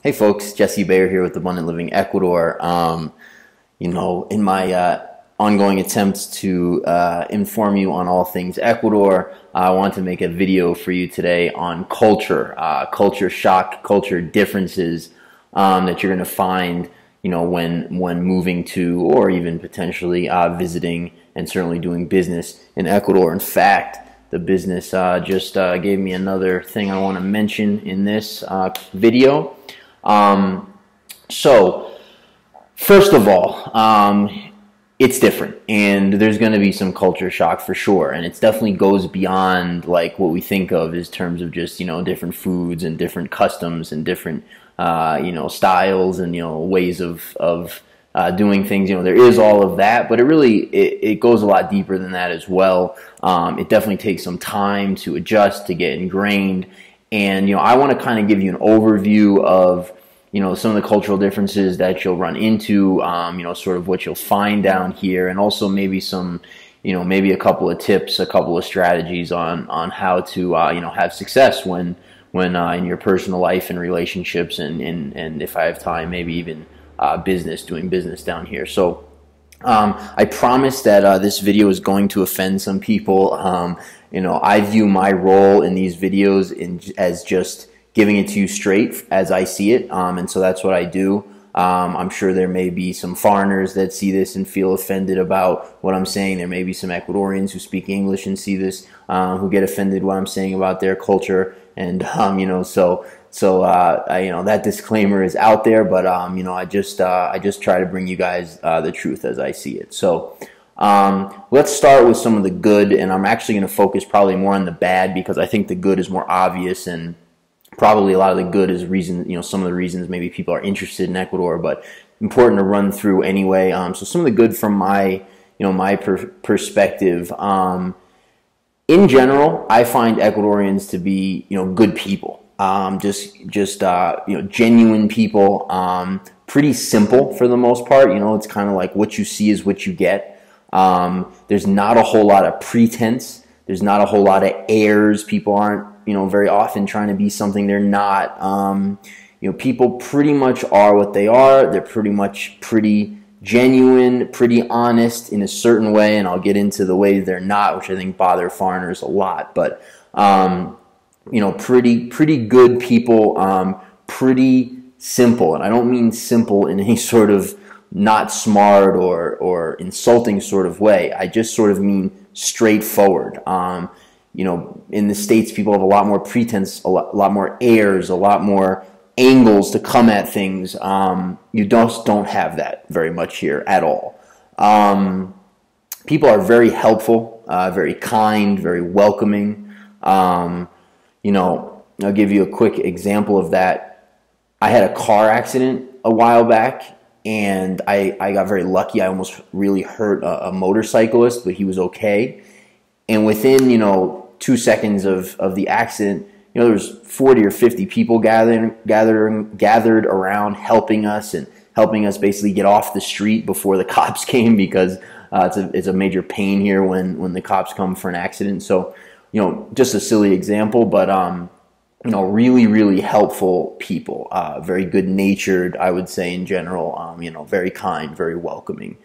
Hey folks, Jesse Bayer here with Abundant Living Ecuador. In my ongoing attempts to inform you on all things Ecuador, I want to make a video for you today on culture, culture shock, culture differences that you're going to find, when moving to or even potentially visiting and certainly doing business in Ecuador. In fact, the business just gave me another thing I want to mention in this video. So first of all, it's different, and there's going to be some culture shock for sure, and it definitely goes beyond like what we think of as terms of just different foods and different customs and different styles and ways of doing things. There is all of that, but it goes a lot deeper than that as well. It definitely takes some time to adjust, to get ingrained. And I want to kind of give you an overview of some of the cultural differences that you'll run into, sort of what you'll find down here, and also maybe some, maybe a couple of tips, a couple of strategies on how to have success when in your personal life and relationships, and if I have time, maybe even doing business down here. So I promise that this video is going to offend some people. I view my role in these videos as just giving it to you straight as I see it, and so that's what I do. I'm sure there may be some foreigners that see this and feel offended about what I'm saying. There may be some Ecuadorians who speak English and see this who get offended what I'm saying about their culture, and so that disclaimer is out there, but I just try to bring you guys the truth as I see it. So let's start with some of the good, and I'm actually going to focus probably more on the bad because I think the good is more obvious, and probably a lot of the good is some of the reasons maybe people are interested in Ecuador, but important to run through anyway. So some of the good from my perspective. In general, I find Ecuadorians to be good people. Genuine people, pretty simple for the most part. It's kind of like what you see is what you get. There's not a whole lot of pretense. There's not a whole lot of airs. People aren't, very often trying to be something they're not. People pretty much are what they are. They're pretty genuine, pretty honest in a certain way, and I'll get into the ways they're not, which I think bother foreigners a lot. But pretty good people, pretty simple, and I don't mean simple in any sort of not smart or insulting sort of way. I just sort of mean straightforward. In the States, people have a lot more pretense, a lot more airs, a lot more angles to come at things. You just don't have that very much here at all. People are very helpful, very kind, very welcoming. I'll give you a quick example of that. I had a car accident a while back, and I got very lucky. I almost really hurt a motorcyclist, but he was okay. And within, 2 seconds of the accident, there was 40 or 50 people gathered around helping us basically get off the street before the cops came, because it's a major pain here when the cops come for an accident. So, just a silly example, but really, really helpful people, very good-natured, I would say in general, very kind, very welcoming.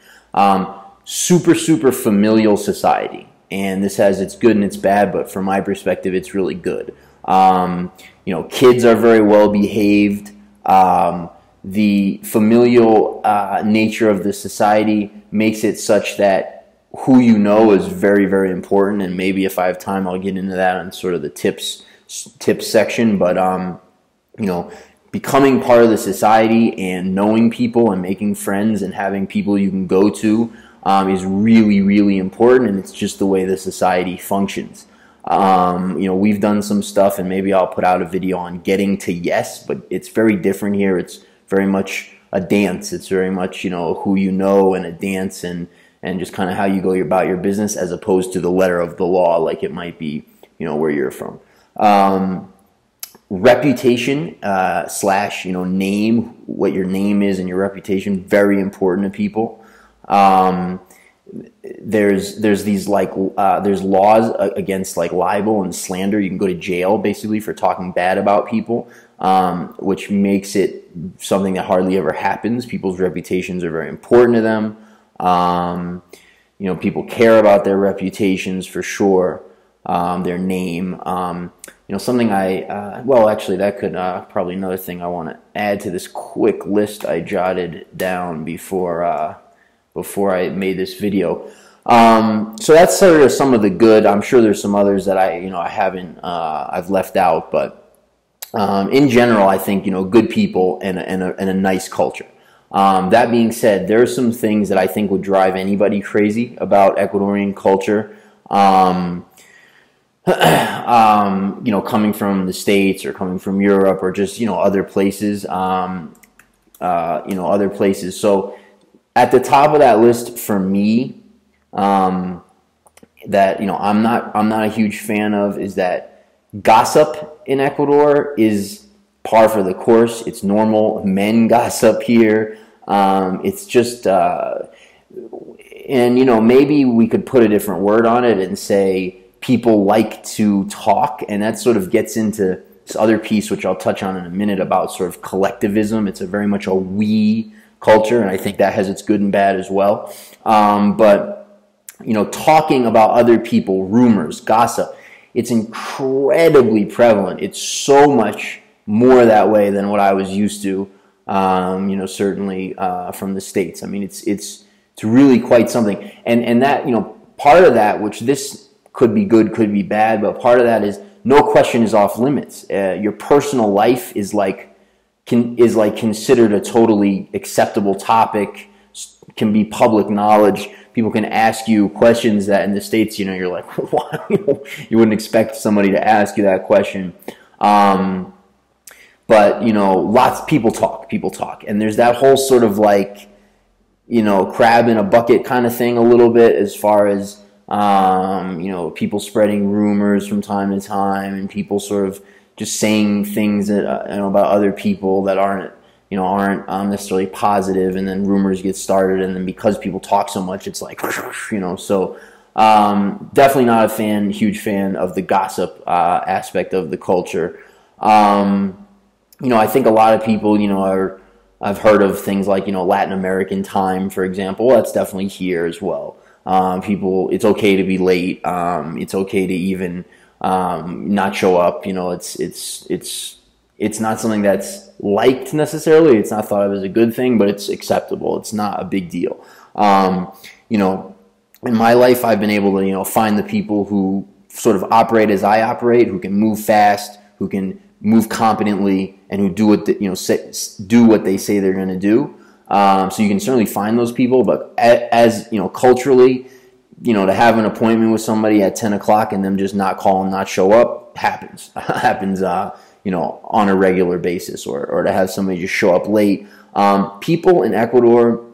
Super, super familial society. And this has its good and its bad, but from my perspective, it's really good. Kids are very well behaved. The familial nature of the society makes it such that who you know is very, very important. And maybe if I have time, I'll get into that on sort of the tips section. But becoming part of the society and knowing people and making friends and having people you can go to is really, really important, and it's just the way the society functions. We've done some stuff, and maybe I'll put out a video on getting to yes, but it's very different here. It's very much a dance. It's very much, who you know, and a dance, and just kind of how you go about your business, as opposed to the letter of the law like it might be, where you're from. Reputation slash, name, what your name is and your reputation, very important to people. There's laws against like libel and slander. You can go to jail basically for talking bad about people, which makes it something that hardly ever happens. People's reputations are very important to them. People care about their reputations for sure, their name. Something actually, that could probably another thing I want to add to this quick list I jotted down before I made this video. So that's sort of some of the good. I'm sure there's some others that I've left out, but in general, I think good people and a nice culture. That being said, there are some things that I think would drive anybody crazy about Ecuadorian culture. Coming from the States or coming from Europe or just other places. Other places. So at the top of that list for me, that I'm not a huge fan of is that gossip in Ecuador is par for the course. It's normal. Men gossip here. It's just maybe we could put a different word on it and say people like to talk, and that sort of gets into this other piece which I'll touch on in a minute about sort of collectivism. It's very much a we culture, and I think that has its good and bad as well. But talking about other people, rumors, gossip, it's incredibly prevalent. It's so much more that way than what I was used to, certainly from the States. I mean, it's really quite something. And that, part of that, which this could be good, could be bad, but part of that is no question is off limits. Your personal life is considered a totally acceptable topic, can be public knowledge. People can ask you questions that in the States, you're like, why? You wouldn't expect somebody to ask you that question. But, lots of people talk. And there's that whole sort of crab in a bucket kind of thing a little bit as far as, people spreading rumors from time to time and people sort of just saying things that, about other people that aren't necessarily positive, and then rumors get started, and then because people talk so much, it's like, so definitely not a huge fan of the gossip aspect of the culture. I think a lot of people, I've heard of things like, Latin American time, for example. That's definitely here as well. It's okay to be late. It's okay to even not show up. It's not something that's liked necessarily. It's not thought of as a good thing, but it's acceptable. It's not a big deal. In my life, I've been able to, find the people who sort of operate as I operate, who can move fast, who can move competently, and who do what do what they say they're going to do. So you can certainly find those people, but as culturally, to have an appointment with somebody at 10 o'clock and them just not call and not show up happens on a regular basis, or to have somebody just show up late. People in Ecuador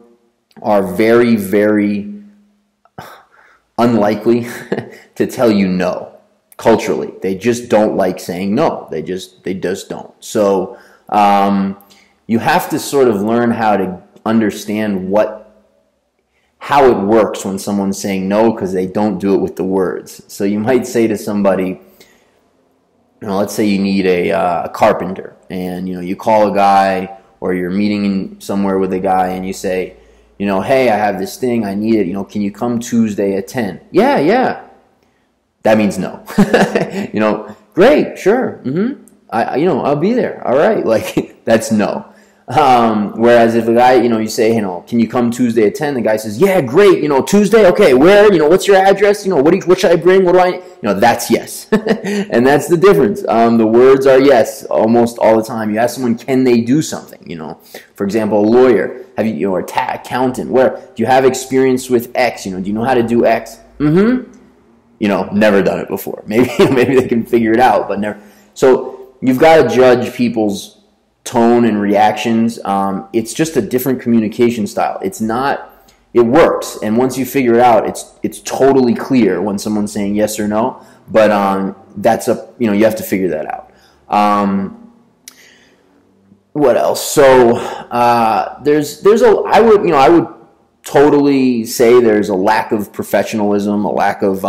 are very, very unlikely to tell you no. Culturally, they just don't like saying no. They just don't. So you have to sort of learn how to understand how it works when someone's saying no, because they don't do it with the words. So you might say to somebody, let's say you need a carpenter, and you call a guy, or you're meeting somewhere with a guy, and you say, hey, I have this thing, I need it. Can you come Tuesday at 10? Yeah. That means no. Great, sure. I'll be there. All right. That's no. Whereas if a guy, you say, can you come Tuesday at 10? The guy says, yeah, great. Tuesday. Okay. Where, what's your address? What should I bring? What do I, that's yes. And that's the difference. The words are yes almost all the time. You ask someone, can they do something? For example, a lawyer, or accountant, where do you have experience with X? Do you know how to do X? Never done it before. Maybe they can figure it out, but never. So you've got to judge people's tone and reactions. It's just a different communication style. It works, and once you figure it out, it's totally clear when someone's saying yes or no. But you have to figure that out. What else? So I would totally say there's a lack of professionalism, a lack of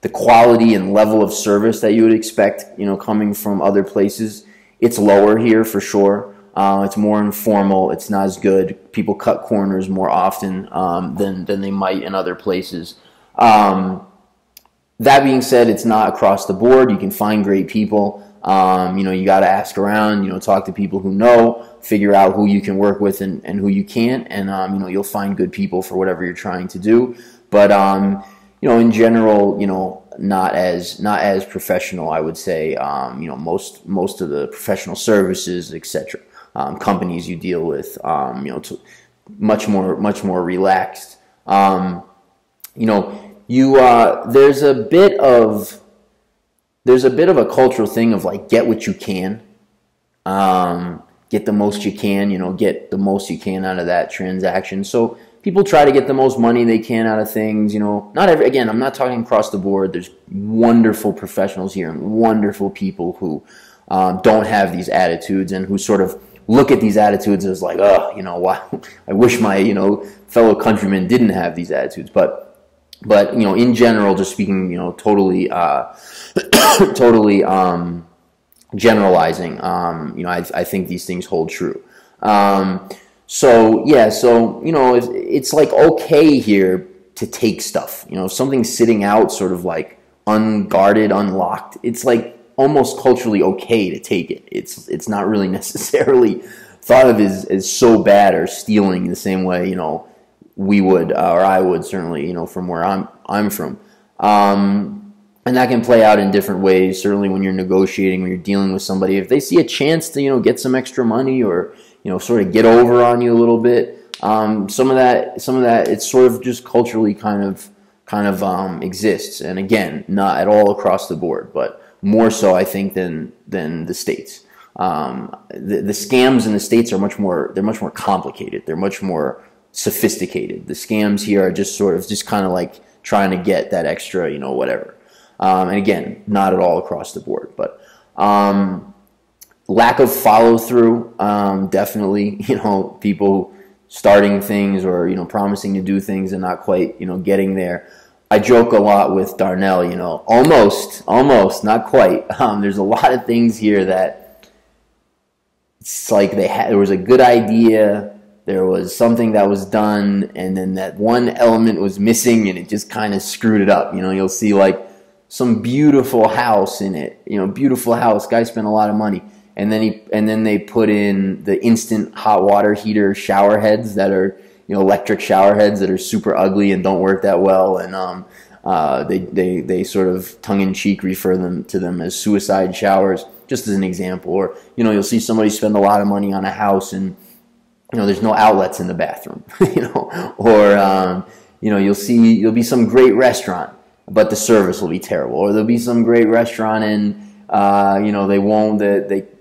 the quality and level of service that you would expect, coming from other places. it's lower here for sure. It's more informal. It's not as good. People cut corners more often than they might in other places. That being said, it's not across the board. You can find great people. You got to ask around, talk to people who know, figure out who you can work with and who you can't. And, you'll find good people for whatever you're trying to do. But, in general, not as professional, I would say, most of the professional services, etc. Companies you deal with, much more relaxed. There's a bit of a cultural thing of like, get what you can, get the most you can, get the most you can out of that transaction. So people try to get the most money they can out of things, again, I'm not talking across the board. There's wonderful professionals here and wonderful people who don't have these attitudes and who sort of look at these attitudes as like, why? I wish my, fellow countrymen didn't have these attitudes. But in general, just speaking, totally generalizing, I think these things hold true. It's like okay here to take stuff. If something's sitting out sort of like unguarded, unlocked, it's like almost culturally okay to take it. It's not really necessarily thought of as so bad or stealing the same way, we would, or I would certainly, from where I'm from. And that can play out in different ways. Certainly when you're negotiating, when you're dealing with somebody, if they see a chance to, get some extra money or, sort of get over on you a little bit, some of that, it's sort of just culturally kind of exists. And again, not at all across the board, but more so, I think, than the States. The scams in the States are much more complicated. They're much more sophisticated. The scams here are just kind of like trying to get that extra, whatever. And again, not at all across the board, but lack of follow through, definitely, people starting things or, promising to do things and not quite, getting there. I joke a lot with Darnell, almost, not quite. There's a lot of things here that it's like there was a good idea, there was something that was done, and then that one element was missing, and it just kind of screwed it up. You'll see like some beautiful house in it, beautiful house, guy spent a lot of money, and then they put in the instant hot water heater shower heads that are, electric shower heads that are super ugly and don't work that well, and they sort of tongue-in-cheek refer to them as suicide showers, just as an example. Or you'll see somebody spend a lot of money on a house and there's no outlets in the bathroom, or you'll be some great restaurant, but the service will be terrible, or there'll be some great restaurant and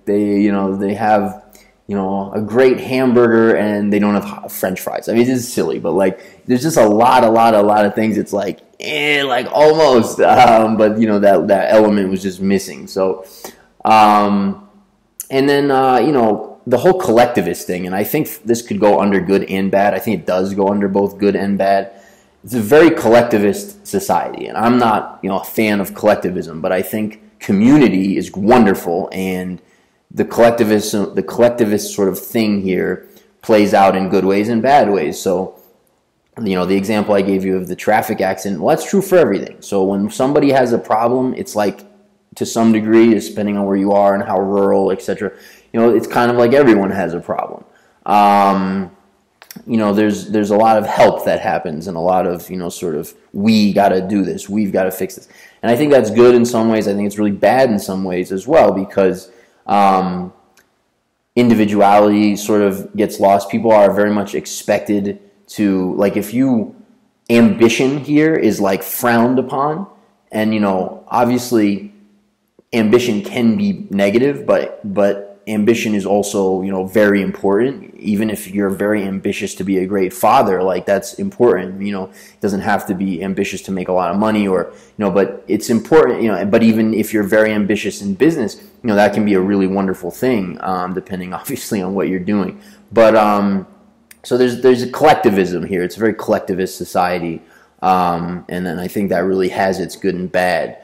they have a great hamburger and they don't have French fries. I mean, this is silly, but like there's just a lot of things. It's like almost, but that element was just missing. So, and then the whole collectivist thing, and I think this could go under good and bad. I think it does go under both good and bad. It's a very collectivist society, and I'm not a fan of collectivism, but I think community is wonderful, and the collectivist sort of thing here plays out in good ways and bad ways. So, the example I gave you of the traffic accident, well, that's true for everything. So when somebody has a problem, it's like, to some degree, depending on where you are and how rural, etc., it's kind of like everyone has a problem. There's a lot of help that happens and a lot of, sort of, we got to do this, we've got to fix this. And I think that's good in some ways. I think it's really bad in some ways as well, because individuality sort of gets lost. People are very much expected to, like, ambition here is like frowned upon, and obviously ambition can be negative, but ambition is also very important. Even if you're very ambitious to be a great father, like, that's important. It doesn't have to be ambitious to make a lot of money, or but it's important. But even if you're very ambitious in business, that can be a really wonderful thing, depending obviously on what you're doing. But so there's a collectivism here. It's a very collectivist society, and then I think that really has its good and bad.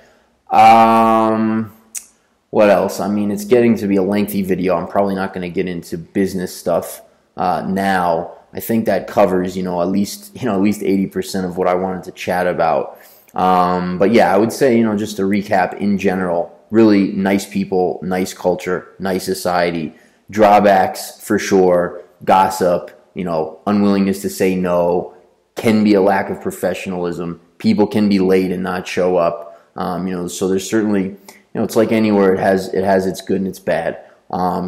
What else? I mean, it's getting to be a lengthy video. I'm probably not going to get into business stuff now. I think that covers, at least 80% of what I wanted to chat about. But yeah, I would say, just to recap in general, really nice people, nice culture, nice society. Drawbacks for sure, gossip, unwillingness to say no, can be a lack of professionalism. People can be late and not show up. So there's certainly, it's like anywhere, it has its good and its bad.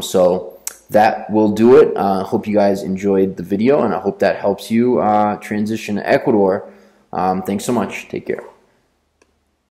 So that will do it. Hope you guys enjoyed the video, and I hope that helps you transition to Ecuador. Thanks so much. Take care.